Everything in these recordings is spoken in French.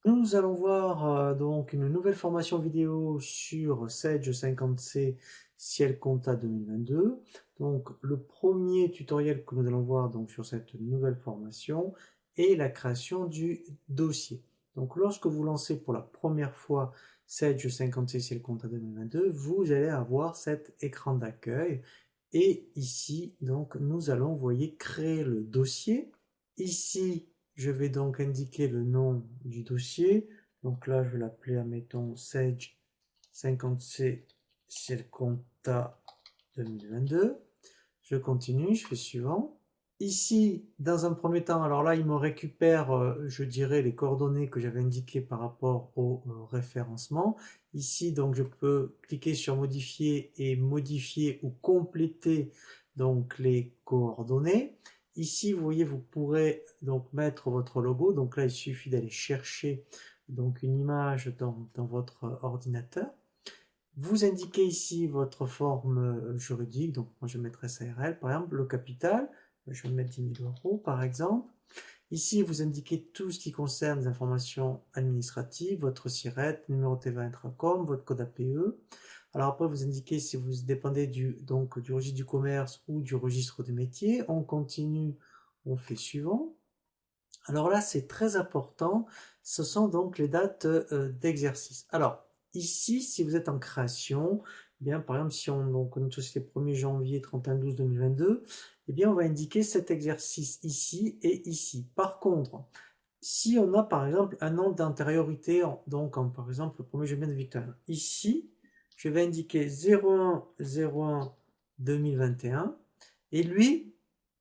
Nous allons voir donc une nouvelle formation vidéo sur Sage 50C Ciel Compta 2022. Donc le premier tutoriel que nous allons voir donc sur cette nouvelle formation est la création du dossier. Donc lorsque vous lancez pour la première fois Sage 50C Ciel Compta 2022, vous allez avoir cet écran d'accueil et ici donc nous allons, vous voyez, créer le dossier. Ici je vais donc indiquer le nom du dossier. Donc là, je vais l'appeler, admettons, Sage 50C Ciel Compta 2022. Je continue, je fais suivant. Ici, dans un premier temps, alors là, il me récupère, je dirais, les coordonnées que j'avais indiquées par rapport au référencement. Ici, donc, je peux cliquer sur modifier et modifier ou compléter donc les coordonnées. Ici, vous voyez, vous pourrez donc mettre votre logo. Donc là, il suffit d'aller chercher donc une image dans votre ordinateur. Vous indiquez ici votre forme juridique, donc moi je mettrai SARL par exemple, le capital, je vais mettre 10 000 euros par exemple. Ici vous indiquez tout ce qui concerne les informations administratives, votre SIRET, numéro TVA Intracom, votre code APE. Alors après vous indiquez si vous dépendez donc, du registre du commerce ou du registre des métiers. On continue, on fait suivant. Alors là, c'est très important, ce sont donc les dates d'exercice. Alors, ici, si vous êtes en création, eh bien, par exemple, si donc, notre société 1er janvier 31/12/2022, eh bien, on va indiquer cet exercice ici et ici. Par contre, si on a par exemple un an d'antériorité, donc par exemple le 1er janvier de Victorien, ici, je vais indiquer 01/01/2021 et lui,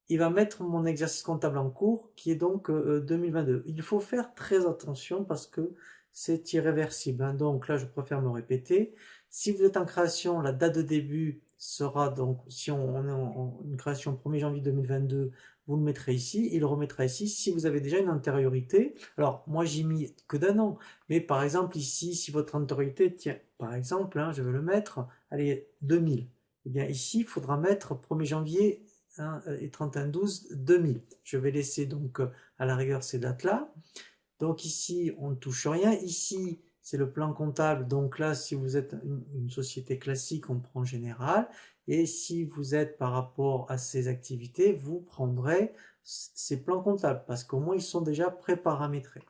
il va mettre mon exercice comptable en cours qui est donc 2022. Il faut faire très attention parce que c'est irréversible, hein. Donc là, je préfère me répéter. Si vous êtes en création, la date de début sera donc, si on est en une création 1er janvier 2022, vous le mettrez ici, il le remettra ici si vous avez déjà une antériorité. Alors, moi, j'ai mis que d'un an, mais par exemple, ici, si votre antériorité tient, par exemple, hein, je vais le mettre, allez, 2000, eh bien ici, il faudra mettre 1er janvier et 31/12/2000. Je vais laisser donc à la rigueur ces dates-là. Donc ici, on ne touche rien. Ici, c'est le plan comptable. Donc là, si vous êtes une société classique, on prend général. Et si vous êtes par rapport à ces activités, vous prendrez ces plans comptables parce qu'au moins, ils sont déjà pré-paramétrés.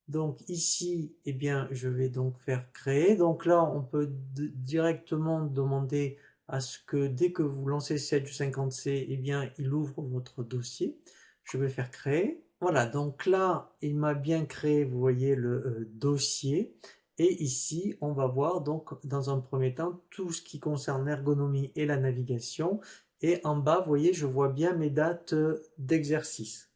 Donc ici, eh bien, je vais donc faire créer. Donc là, on peut directement demander à ce que dès que vous lancez Sage 50C, eh bien, il ouvre votre dossier. Je vais faire créer. Voilà, donc là, il m'a bien créé, vous voyez, le dossier. Et ici, on va voir donc dans un premier temps tout ce qui concerne l'ergonomie et la navigation. Et en bas, vous voyez, je vois bien mes dates d'exercice.